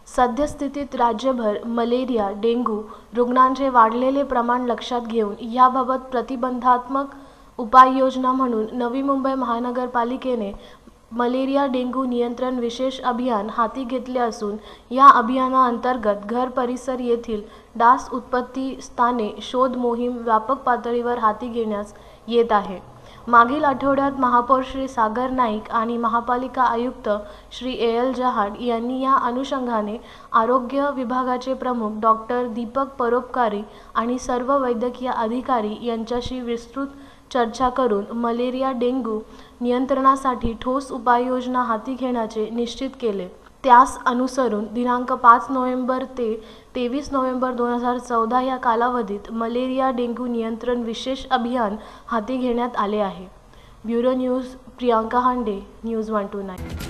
सद्यस्थितीत राज्यभर malaria, dengue रुग्णांचे वाढलेले प्रमाण लक्षात घेऊन याबाबत प्रतिबंधात्मक उपाययोजना म्हणून नवी मुंबई महानगरपालिकेने मलेरिया डेंग्यू नियंत्रण विशेष अभियान हाती घेतले असून या अभियानाअंतर्गत घर परिसर येथील डास उत्पत्ती स्थाने शोध मोहीम व्यापक पातळीवर हाती घेण्यात येत आहे। मागील आठवड्यात महापौर श्री सागर नाईक आणि महापालिका आयुक्त श्री एल जहाड यांनी या अनुषंगाने आरोग्य विभागाचे प्रमुख डॉक्टर दीपक परोपकारी आणि सर्व वैद्यकीय अधिकारी यांच्याशी विस्तृत चर्चा करून मलेरिया डेंग्यू नियंत्रणासाठी ठोस उपाययोजना हाती घेण्याचे निश्चित केले। त्यास अनुसरून दिनांक 5 नोव्हेंबर ते 23 नोव्हेंबर 2014 या कालावधीत मलेरिया डेंग्यू नियंत्रण विशेष अभियान हाती घेण्यात आले आहे। ब्युरो न्यूज, प्रियांका हांडे, न्यूज 129।